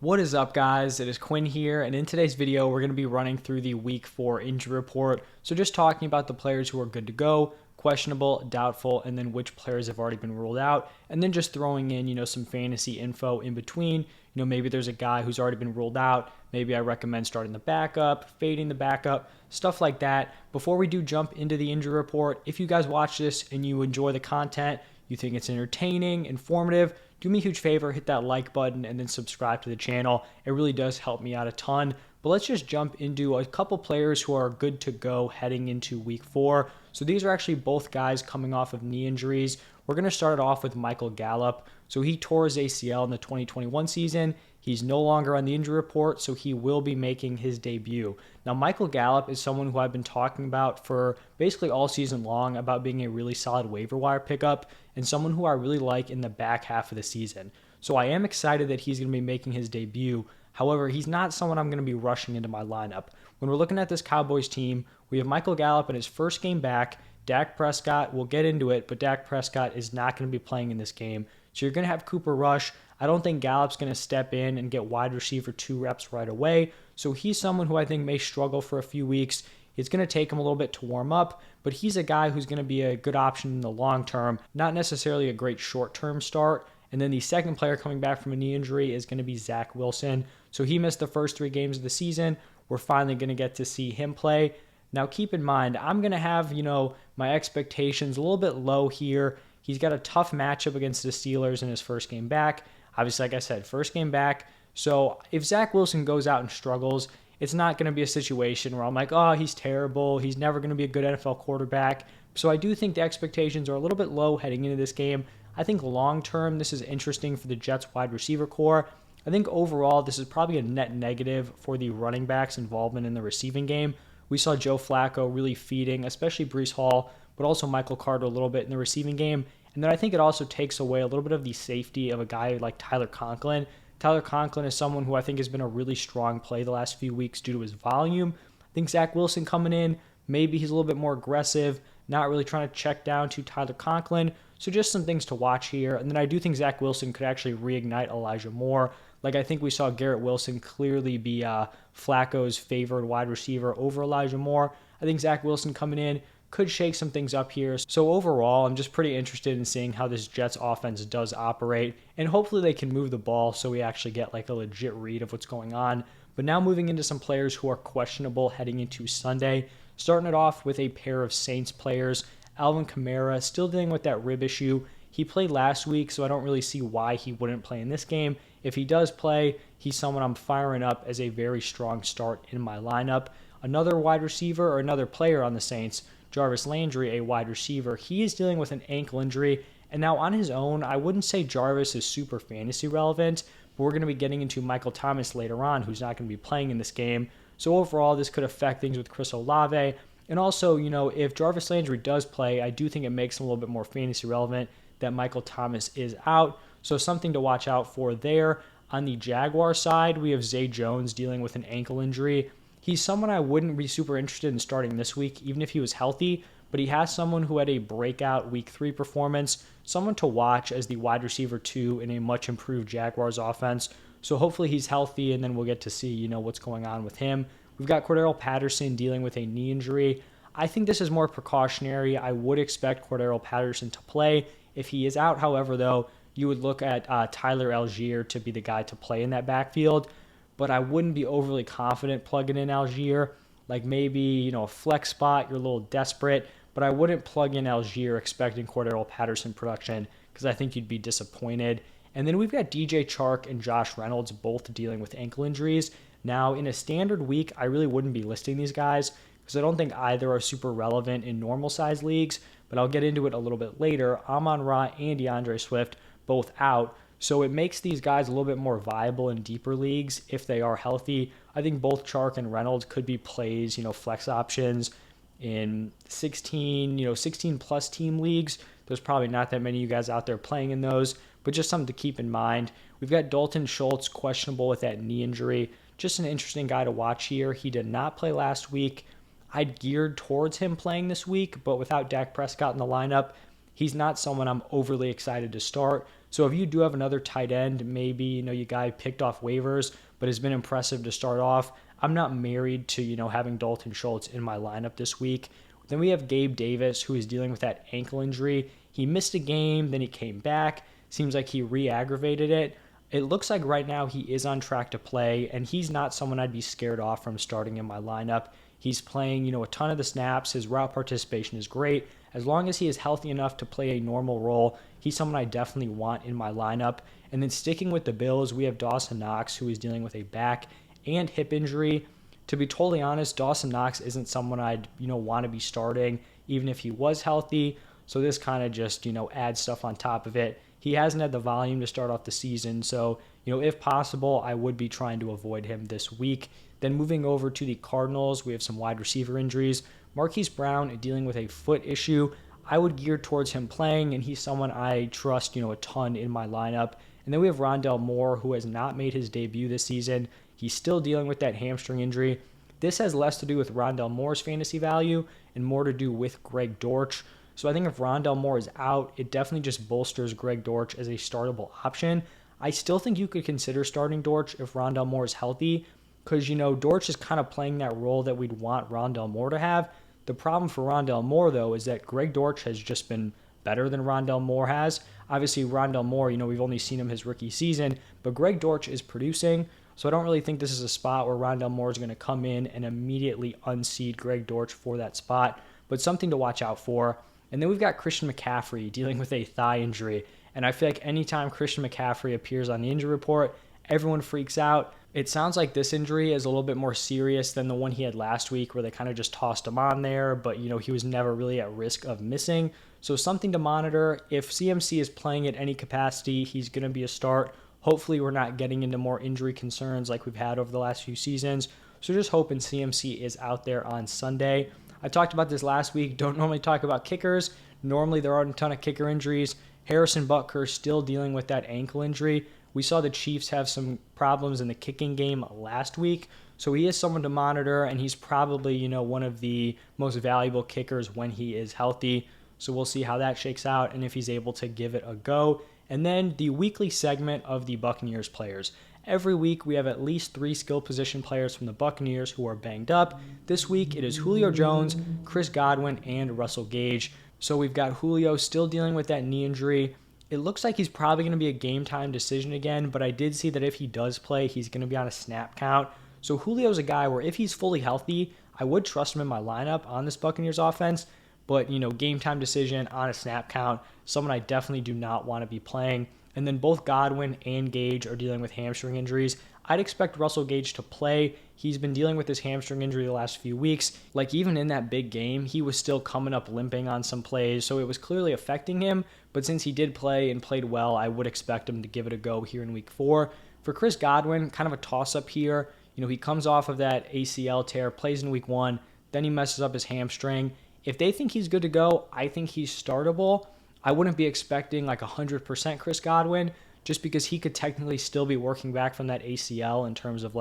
What is up, guys? It is Quinn here, and in today's video, we're going to be running through the Week 4 injury report. So just talking about the players who are good to go, questionable, doubtful, and then which players have already been ruled out, and then just throwing in, some fantasy info in between. Maybe there's a guy who's already been ruled out. Maybe I recommend starting the backup, fading the backup, stuff like that. Before we do jump into the injury report, if you guys watch this and you enjoy the content, you think it's entertaining, informative, do me a huge favor, hit that like button and then subscribe to the channel. It really does help me out a ton. But let's just jump into a couple players who are good to go heading into Week 4. So these are actually both guys coming off of knee injuries. We're going to start off with Michael Gallup. So he tore his ACL in the 2021 season. He's no longer on the injury report, so he will be making his debut. Now, Michael Gallup is someone who I've been talking about for basically all season long about being a really solid waiver wire pickup and someone who I really like in the back half of the season. So I am excited that he's going to be making his debut. However, he's not someone I'm going to be rushing into my lineup. When we're looking at this Cowboys team, we have Michael Gallup in his first game back. Dak Prescott, we'll get into it, but Dak Prescott is not going to be playing in this game. So you're going to have Cooper Rush. I don't think Gallup's going to step in and get wide receiver 2 reps right away. So he's someone who I think may struggle for a few weeks. It's going to take him a little bit to warm up, but he's a guy who's going to be a good option in the long term, not necessarily a great short-term start. And then the second player coming back from a knee injury is going to be Zach Wilson. So he missed the first 3 games of the season. We're finally going to get to see him play. Now, keep in mind, I'm going to have, my expectations a little bit low here. He's got a tough matchup against the Steelers in his first game back. Obviously, like I said, first game back. So if Zach Wilson goes out and struggles, it's not going to be a situation where I'm like, oh, he's terrible. He's never going to be a good NFL quarterback. So I do think the expectations are a little bit low heading into this game. I think long term, this is interesting for the Jets wide receiver core. I think overall, this is probably a net negative for the running backs' involvement in the receiving game. We saw Joe Flacco really feeding, especially Breece Hall, but also Michael Carter a little bit in the receiving game. And then I think it also takes away a little bit of the safety of a guy like Tyler Conklin. Tyler Conklin is someone who I think has been a really strong play the last few weeks due to his volume. I think Zach Wilson coming in, maybe he's a little bit more aggressive, not really trying to check down to Tyler Conklin. So just some things to watch here. And then I do think Zach Wilson could actually reignite Elijah Moore. Like I think we saw Garrett Wilson clearly be Flacco's favored wide receiver over Elijah Moore. I think Zach Wilson coming in could shake some things up here. So overall, I'm just pretty interested in seeing how this Jets offense does operate, and hopefully they can move the ball so we actually get like a legit read of what's going on. But now moving into some players who are questionable heading into Sunday, starting it off with a pair of Saints players. Alvin Kamara still dealing with that rib issue. He played last week, so I don't really see why he wouldn't play in this game. If he does play, he's someone I'm firing up as a very strong start in my lineup. Another wide receiver or another player on the Saints, Jarvis Landry, a wide receiver, he is dealing with an ankle injury. And now on his own, I wouldn't say Jarvis is super fantasy relevant, but we're going to be getting into Michael Thomas later on, who's not going to be playing in this game. So overall, this could affect things with Chris Olave. And also, if Jarvis Landry does play, I do think it makes him a little bit more fantasy relevant that Michael Thomas is out. So something to watch out for there. On the Jaguar side, we have Zay Jones dealing with an ankle injury. He's someone I wouldn't be super interested in starting this week, even if he was healthy, but he has someone who had a breakout Week 3 performance, someone to watch as the wide receiver 2 in a much improved Jaguars offense. So hopefully he's healthy, and then we'll get to see, what's going on with him. We've got Cordero Patterson dealing with a knee injury. I think this is more precautionary. I would expect Cordero Patterson to play. If he is out, however, though, you would look at Tyler Algier to be the guy to play in that backfield. But I wouldn't be overly confident plugging in Algier. Like maybe, a flex spot, you're a little desperate. But I wouldn't plug in Algier expecting Cordero Patterson production because I think you'd be disappointed. And then we've got DJ Chark and Josh Reynolds both dealing with ankle injuries. Now, in a standard week, I really wouldn't be listing these guys because I don't think either are super relevant in normal size leagues, but I'll get into it a little bit later. Amon-Ra and DeAndre Swift both out, so it makes these guys a little bit more viable in deeper leagues if they are healthy. I think both Chark and Reynolds could be plays, flex options in 16 plus team leagues. There's probably not that many of you guys out there playing in those, but just something to keep in mind. We've got Dalton Schultz questionable with that knee injury. Just an interesting guy to watch here. He did not play last week. I'd geared towards him playing this week, but without Dak Prescott in the lineup, he's not someone I'm overly excited to start. So if you do have another tight end, maybe, you guy picked off waivers, but has been impressive to start off, I'm not married to, having Dalton Schultz in my lineup this week. Then we have Gabe Davis, who is dealing with that ankle injury. He missed a game, then he came back. Seems like he re-aggravated it. It looks like right now he is on track to play, and he's not someone I'd be scared off from starting in my lineup. He's playing, a ton of the snaps. His route participation is great. As long as he is healthy enough to play a normal role, he's someone I definitely want in my lineup. And then sticking with the Bills, we have Dawson Knox, who is dealing with a back and hip injury. To be totally honest, Dawson Knox isn't someone I'd, want to be starting, even if he was healthy. So this kind of just, adds stuff on top of it. He hasn't had the volume to start off the season, so, if possible, I would be trying to avoid him this week. Then moving over to the Cardinals, we have some wide receiver injuries. Marquise Brown dealing with a foot issue. I would gear towards him playing, and he's someone I trust, a ton in my lineup. And then we have Rondale Moore, who has not made his debut this season. He's still dealing with that hamstring injury. This has less to do with Rondale Moore's fantasy value and more to do with Greg Dortch. So I think if Rondale Moore is out, it definitely just bolsters Greg Dortch as a startable option. I still think you could consider starting Dortch if Rondale Moore is healthy because, Dortch is kind of playing that role that we'd want Rondale Moore to have. The problem for Rondale Moore, though, is that Greg Dortch has just been better than Rondale Moore has. Obviously, Rondale Moore, we've only seen him his rookie season, but Greg Dortch is producing. So I don't really think this is a spot where Rondale Moore is going to come in and immediately unseat Greg Dortch for that spot, but something to watch out for. And then we've got Christian McCaffrey dealing with a thigh injury. And I feel like anytime Christian McCaffrey appears on the injury report, everyone freaks out. It sounds like this injury is a little bit more serious than the one he had last week where they kind of just tossed him on there, but he was never really at risk of missing. So something to monitor. If CMC is playing at any capacity, he's going to be a start. Hopefully we're not getting into more injury concerns like we've had over the last few seasons. So just hoping CMC is out there on Sunday. I talked about this last week. Don't normally talk about kickers. Normally there aren't a ton of kicker injuries. Harrison Butker still dealing with that ankle injury. We saw the Chiefs have some problems in the kicking game last week. So he is someone to monitor, and he's probably, one of the most valuable kickers when he is healthy. So we'll see how that shakes out and if he's able to give it a go. And then the weekly segment of the Buccaneers players. Every week we have at least 3 skill position players from the Buccaneers who are banged up. This week it is Julio Jones, Chris Godwin, and Russell Gage. So we've got Julio still dealing with that knee injury. It looks like he's probably going to be a game time decision again, but I did see that if he does play, he's going to be on a snap count. So Julio's a guy where if he's fully healthy, I would trust him in my lineup on this Buccaneers offense. But, game time decision on a snap count, someone I definitely do not want to be playing. And then both Godwin and Gage are dealing with hamstring injuries. I'd expect Russell Gage to play. He's been dealing with this hamstring injury the last few weeks. Like even in that big game, he was still coming up limping on some plays, so it was clearly affecting him. But since he did play and played well, I would expect him to give it a go here in week 4. For Chris Godwin, kind of a toss-up here. He comes off of that ACL tear, plays in week 1, then he messes up his hamstring. If they think he's good to go, I think he's startable. I wouldn't be expecting like 100% Chris Godwin just because he could technically still be working back from that ACL in terms of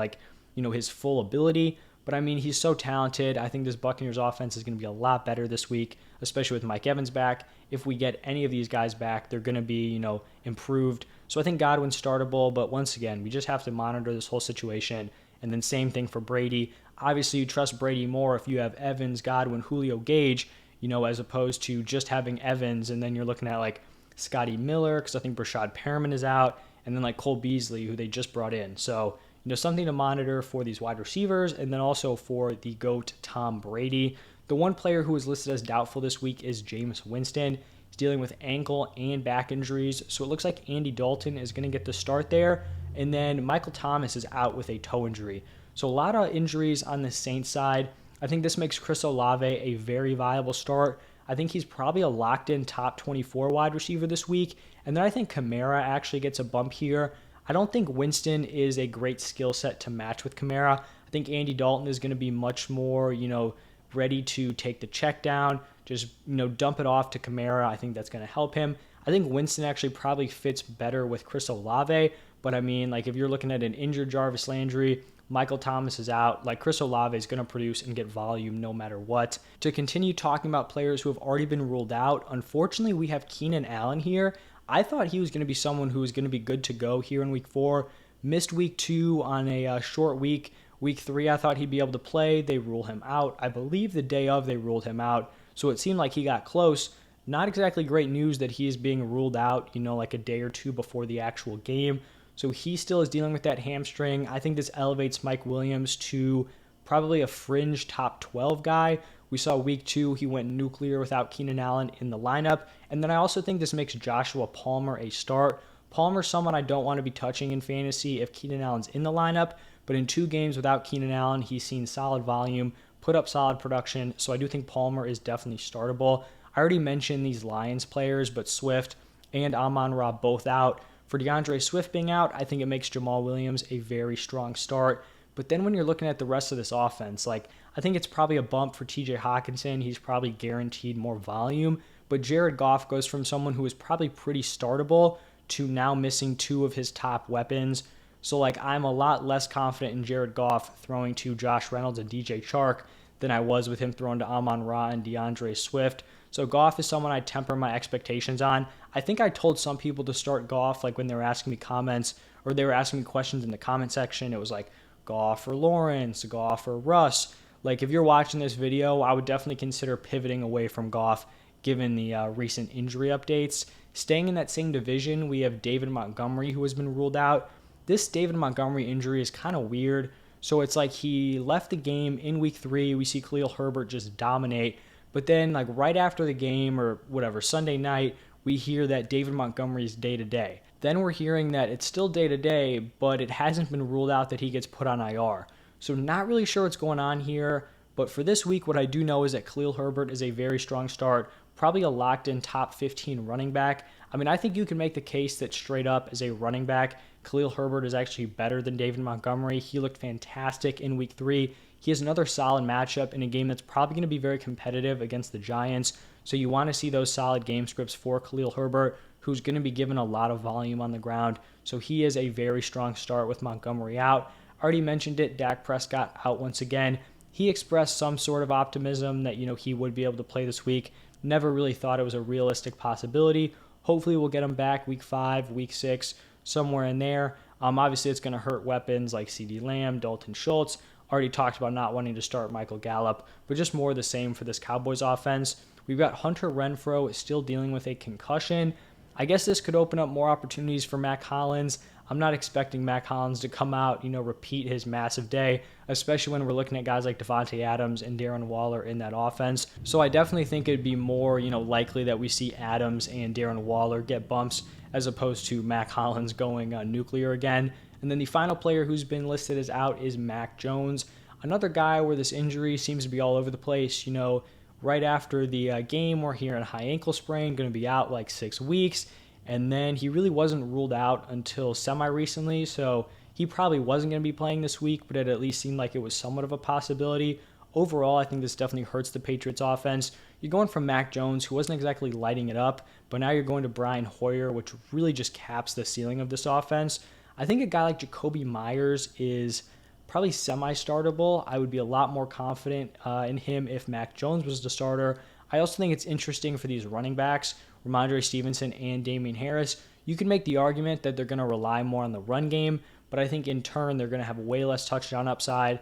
his full ability. But I mean, he's so talented. I think this Buccaneers offense is going to be a lot better this week, especially with Mike Evans back. If we get any of these guys back, they're going to be, improved. So I think Godwin's startable, but once again, we just have to monitor this whole situation. And then same thing for Brady. Obviously, you trust Brady more if you have Evans, Godwin, Julio, Gage, as opposed to just having Evans and then you're looking at Scotty Miller, because I think Brashad Perriman is out, and then Cole Beasley, who they just brought in. So, something to monitor for these wide receivers, and then also for the GOAT, Tom Brady. The one player who is listed as doubtful this week is Jameis Winston. He's dealing with ankle and back injuries, so it looks like Andy Dalton is going to get the start there, and then Michael Thomas is out with a toe injury. So a lot of injuries on the Saints side. I think this makes Chris Olave a very viable start. I think he's probably a locked-in top 24 wide receiver this week. And then I think Kamara actually gets a bump here. I don't think Winston is a great skill set to match with Kamara. I think Andy Dalton is going to be much more, ready to take the check down, just, dump it off to Kamara. I think that's going to help him. I think Winston actually probably fits better with Chris Olave. But I mean, if you're looking at an injured Jarvis Landry, Michael Thomas is out. Chris Olave is going to produce and get volume no matter what. To continue talking about players who have already been ruled out, unfortunately, we have Keenan Allen here. I thought he was going to be someone who was going to be good to go here in week 4. Missed week 2 on a short week. Week 3, I thought he'd be able to play. They rule him out. I believe the day of they ruled him out. So it seemed like he got close. Not exactly great news that he is being ruled out, like a day or two before the actual game. So he still is dealing with that hamstring. I think this elevates Mike Williams to probably a fringe top 12 guy. We saw week 2, he went nuclear without Keenan Allen in the lineup. And then I also think this makes Joshua Palmer a start. Palmer's someone I don't want to be touching in fantasy if Keenan Allen's in the lineup. But in 2 games without Keenan Allen, he's seen solid volume, put up solid production. So I do think Palmer is definitely startable. I already mentioned these Lions players, but Swift and Amon-Ra both out. For DeAndre Swift being out, I think it makes Jamal Williams a very strong start. But then when you're looking at the rest of this offense, I think it's probably a bump for TJ Hawkinson. He's probably guaranteed more volume. But Jared Goff goes from someone who is probably pretty startable to now missing 2 of his top weapons. So I'm a lot less confident in Jared Goff throwing to Josh Reynolds and DJ Chark than I was with him throwing to Amon-Ra and DeAndre Swift. So Goff is someone I temper my expectations on. I think I told some people to start Goff when they were asking me comments or they were asking me questions in the comment section. It was Goff or Lawrence, Goff or Russ. If you're watching this video, I would definitely consider pivoting away from Goff given the recent injury updates. Staying in that same division, we have David Montgomery who has been ruled out. This David Montgomery injury is kind of weird. So it's he left the game in week 3. We see Khalil Herbert just dominate. But then right after the game or whatever, Sunday night, we hear that David Montgomery is day-to-day. Then we're hearing that it's still day-to-day, but it hasn't been ruled out that he gets put on IR. So not really sure what's going on here. But for this week, what I do know is that Khalil Herbert is a very strong start, probably a locked-in top 15 running back. I think you can make the case that straight up as a running back, Khalil Herbert is actually better than David Montgomery. He looked fantastic in week 3. He has another solid matchup in a game that's probably going to be very competitive against the Giants. So you want to see those solid game scripts for Khalil Herbert, who's going to be given a lot of volume on the ground. So he is a very strong start with Montgomery out. Already mentioned it, Dak Prescott out once again. He expressed some sort of optimism that, he would be able to play this week. Never really thought it was a realistic possibility. Hopefully we'll get him back week 5, week 6, somewhere in there. Obviously it's going to hurt weapons like CeeDee Lamb, Dalton Schultz. Already talked about not wanting to start Michael Gallup, but just more of the same for this Cowboys offense. We've got Hunter Renfrow still dealing with a concussion. I guess this could open up more opportunities for Mack Hollins. I'm not expecting Mack Hollins to come out, repeat his massive day, especially when we're looking at guys like Devontae Adams and Darren Waller in that offense. So I definitely think it'd be more, likely that we see Adams and Darren Waller get bumps as opposed to Mack Hollins going nuclear again. And then the final player who's been listed as out is Mac Jones, another guy where this injury seems to be all over the place. Right after the game, we're hearing high ankle sprain, going to be out 6 weeks. And then he really wasn't ruled out until semi-recently, so he probably wasn't going to be playing this week, but it at least seemed like it was somewhat of a possibility. Overall, I think this definitely hurts the Patriots offense. You're going from Mac Jones, who wasn't exactly lighting it up, but now you're going to Brian Hoyer, which really just caps the ceiling of this offense. I think a guy like Jakobi Meyers is probably semi-startable. I would be a lot more confident in him if Mac Jones was the starter. I also think it's interesting for these running backs, Ramondre Stevenson and Damian Harris. You can make the argument that they're going to rely more on the run game, but I think in turn they're going to have way less touchdown upside.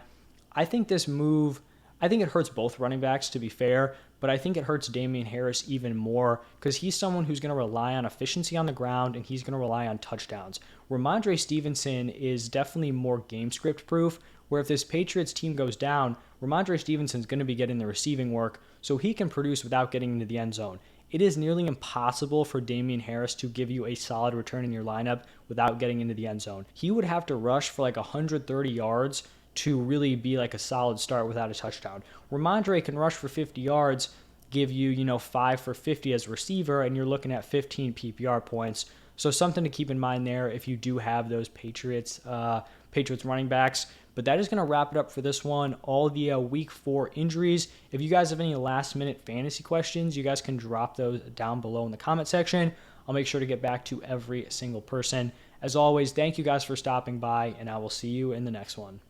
I think this move, I think it hurts both running backs, to be fair, but I think it hurts Damian Harris even more because he's someone who's going to rely on efficiency on the ground and he's going to rely on touchdowns. Ramondre Stevenson is definitely more game script proof, where if this Patriots team goes down, Ramondre Stevenson's going to be getting the receiving work so he can produce without getting into the end zone. It is nearly impossible for Damian Harris to give you a solid return in your lineup without getting into the end zone. He would have to rush for 130 yards to really be a solid start without a touchdown. Ramondre can rush for 50 yards, give you, 5 for 50 as a receiver, and you're looking at 15 PPR points. So something to keep in mind there if you do have those Patriots running backs. But that is going to wrap it up for this one. All the week 4 injuries. If you guys have any last-minute fantasy questions, you guys can drop those down below in the comment section. I'll make sure to get back to every single person. As always, thank you guys for stopping by, and I will see you in the next one.